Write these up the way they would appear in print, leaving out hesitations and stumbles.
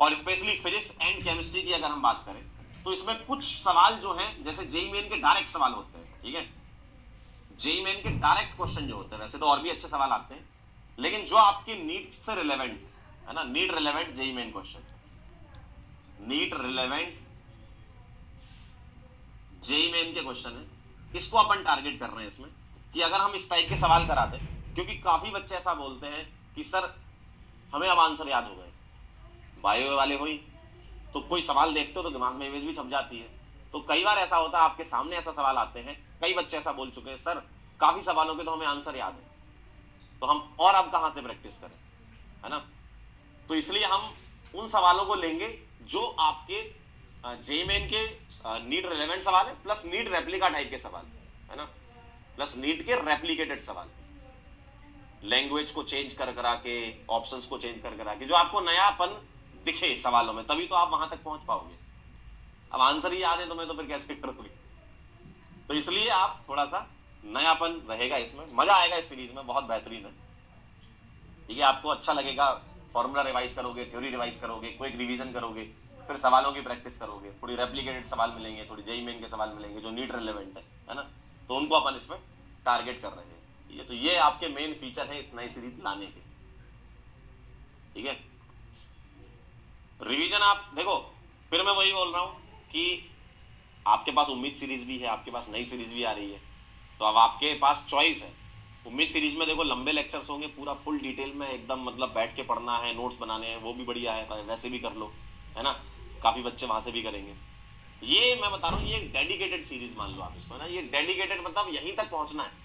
और specially physics and chemistry की अगर हम बात करें तो इसमें कुछ सवाल जो हैं जैसे जेईई मेन के डायरेक्ट सवाल होते हैं, ठीक है, जेईई मेन के डायरेक्ट क्वेश्चन जो होते हैं, वैसे तो और भी अच्छे सवाल आते हैं, लेकिन जो आपकी नीट से रिलेवेंट है ना, NEET relevant JEE main question, NEET relevant JEE main के क्वेश्चन है, इसको अपन टारगेट कर रहे हैं इसमें कि अगर हम इस टाइप के सवाल कराते, क्योंकि काफी बच्चे ऐसा बोलते हैं कि सर हमें अब आंसर याद हो गए, बायो वाले हुई तो कोई सवाल देखते हो तो दिमाग में इमेज भी छप जाती है। तो कई बार ऐसा होता है आपके सामने ऐसा सवाल आते हैं, कई बच्चे ऐसा बोल चुके हैं सर काफी सवालों के तो हमें आंसर याद है, तो हम और अब कहां से प्रैक्टिस करें, है ना। तो इसलिए हम उन सवालों को लेंगे जो आपके जेईई मेन के नीट रिलेवेंट सवाल है, प्लस नीट रेप्लिका टाइप के सवाल है ना, प्लस नीट के रेप्लिकेटेड सवाल, लैंग्वेज को चेंज कर करा के, ऑप्शंस को चेंज कर करा के, जो आपको नयापन दिखे सवालों में, तभी तो आप वहां तक पहुंच पाओगे। अब आंसर ही याद है तुम्हें तो फिर कैसे करोगे। तो इसलिए आप थोड़ा सा नयापन रहेगा इसमें, मजा आएगा इस सीरीज में, बहुत बेहतरीन है, ठीक है। आपको अच्छा लगेगा, फॉर्मूला रिवाइज करोगे, थ्योरी रिवाइज करोगे, क्विक रिवीजन करोगे, फिर सवालों की प्रैक्टिस करोगे, थोड़ी रेप्लिकेटेड सवाल मिलेंगे, थोड़ी जेईई मेन के सवाल मिलेंगे जो नीट रिलेवेंट है ना, तो उनको अपन इसमें टारगेट कर रहे हैं। ये तो ये आपके मेन फीचर है इस नई सीरीज लाने के, ठीक है। रिवीजन आप देखो, फिर मैं वही बोल रहा हूं कि आपके पास उम्मीद सीरीज भी है, आपके पास नई सीरीज भी आ रही है, तो अब आपके पास चॉइस है। उम्मीद सीरीज में देखो लंबे लेक्चर्स होंगे, पूरा फुल डिटेल में एकदम, मतलब बैठ के पढ़ना है, नोट्स बनाने हैं, वो भी बढ़िया है, वैसे भी कर लो, है ना, काफी बच्चे वहां से भी करेंगे। ये मैं बता रहा हूँ, ये एक डेडिकेटेड सीरीज मान लो आप इसको, है ना, ये डेडिकेटेड मतलब यहीं तक पहुंचना है।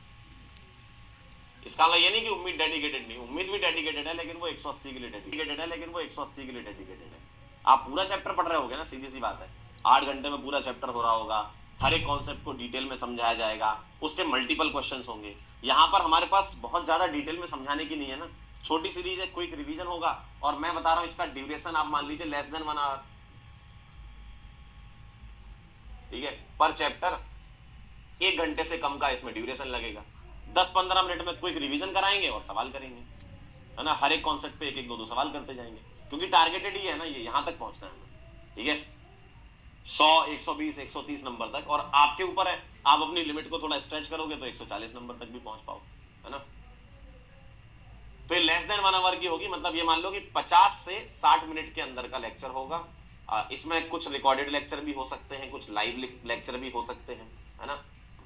इसका मतलब ये नहीं कि उम्मीद डेडिकेटेड नहीं, उम्मीद भी डेडिकेटेड है, लेकिन वो 180 के लिए डेडिकेटेड है, लेकिन वो 180 के लिए डेडिकेटेड है। आप पूरा चैप्टर पढ़ रहे होगे ना, सीधी सी बात है, 8 घंटे में पूरा चैप्टर हो रहा होगा, हर एक कॉन्सेप्ट को डिटेल में समझाया जाएगा, उसके मल्टीपल क्वेश्चंस होंगे। यहाँ पर हमारे पास बहुत ज्यादा डिटेल में समझाने की नहीं है ना, छोटी सीरीज है, क्विक रिवीजन होगा, और मैं बता रहा हूँ इसका ड्यूरेशन आप मान लीजिए लेस देन 1 आवर, ठीक है, पर चैप्टर 1 घंटे से कम का इसमें ड्यूरेशन लगेगा, 10-15 मिनट में क्विक रिवीजन कराएंगे और सवाल करेंगे, है ना, हर एक कॉन्सेप्ट पे एक एक दो दो सवाल करते जाएंगे, क्योंकि टारगेटेड ही है ना, ये यहां तक पहुंचना है, ठीक है, 100, 120, 130 नंबर तक, और आपके ऊपर है, आप अपनी लिमिट को थोड़ा स्ट्रेच करोगे तो 140 नंबर तक भी पहुंच पाओ, है ना। तो ये लेस देन 1 आवर की होगी, मतलब ये मान लो कि 50 से 60 मिनट के अंदर का लेक्चर होगा। इसमें कुछ रिकॉर्डेड लेक्चर भी हो सकते हैं, कुछ लाइव लेक्चर भी हो सकते हैं, है ना,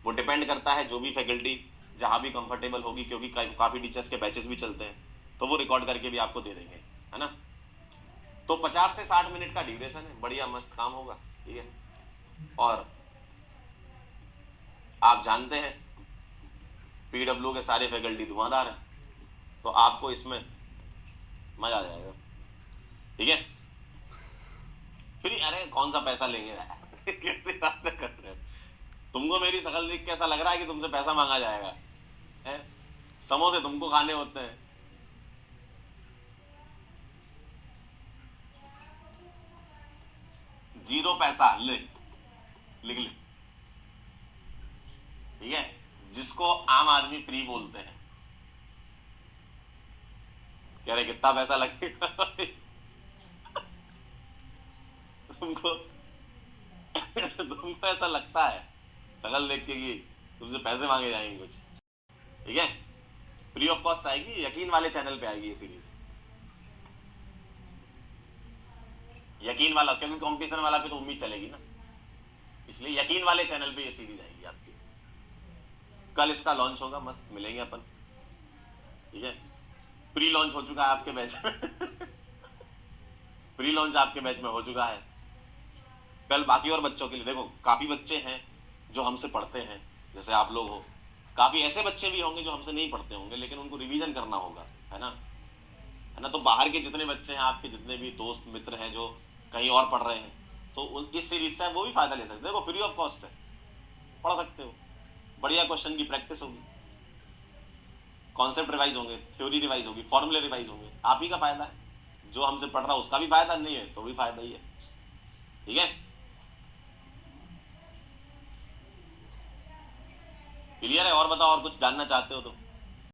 वो डिपेंड करता है जो भी फैकल्टी जहां भी कंफर्टेबल होगी, क्योंकि काफी टीचर्स के बैचेस भी चलते हैं, तो वो रिकॉर्ड करके भी आपको दे देंगे, है ना। तो 50 से 60 मिनट का ड्यूरेशन है, बढ़िया मस्त काम होगा, ठीक है। और आप जानते हैं पीडब्ल्यू के सारे फैकल्टी धुआंधार हैं, तो आपको इसमें मजा आ जाएगा, ठीक है। फिर अरे कौन सा पैसा लेंगे कैसे बात कर रहे हो, तुमको मेरी शक्ल देख के ऐसा लग रहा है कि तुमसे पैसा मांगा जाएगा, है? समोसे तुमको खाने होते हैं, जीरो पैसा ले, लिख ले, ठीक है, जिसको आम आदमी फ्री बोलते हैं। कह रहे कितना पैसा लगेगा तुमको तुमको ऐसा लगता है शक्ल देख के कि तुमसे पैसे मांगे जाएंगे कुछ, ठीक है। फ्री ऑफ कॉस्ट आएगी, यकीन वाले चैनल पे आएगी ये सीरीज, यकीन वाला, क्योंकि कंपटीशन वाला पे तो उम्मीद चलेगी ना, इसलिए यकीन वाले चैनल पे ये सीरीज आएगी आपकी। कल इसका लॉन्च होगा, मस्त मिलेंगे अपन, ठीक है। प्री लॉन्च हो चुका है आपके बैच में प्री लॉन्च आपके बैच में हो चुका है, कल बाकी और बच्चों के लिए देखो, काफी बच्चे हैं जो हमसे पढ़ते हैं, जैसे आप लोग हो, काफी ऐसे बच्चे भी होंगे जो हमसे नहीं पढ़ते होंगे, लेकिन उनको रिवीजन करना होगा, है ना, है ना। तो बाहर के जितने बच्चे हैं, आपके जितने भी दोस्त मित्र हैं जो कहीं और पढ़ रहे हैं, तो इस सीरीज से वो भी फायदा ले सकते हैं, देखो फ्री ऑफ कॉस्ट है, पढ़ सकते हो, बढ़िया क्वेश्चन की प्रैक्टिस होगी, कॉन्सेप्ट रिवाइज होंगे, थ्योरी रिवाइज होगी, फॉर्मूले रिवाइज होंगे, आप ही का फायदा है, जो हमसे पढ़ रहा है उसका भी फायदा, नहीं है तो भी फायदा ही है, ठीक है। क्लियर है? और बताओ, और कुछ जानना चाहते हो तो।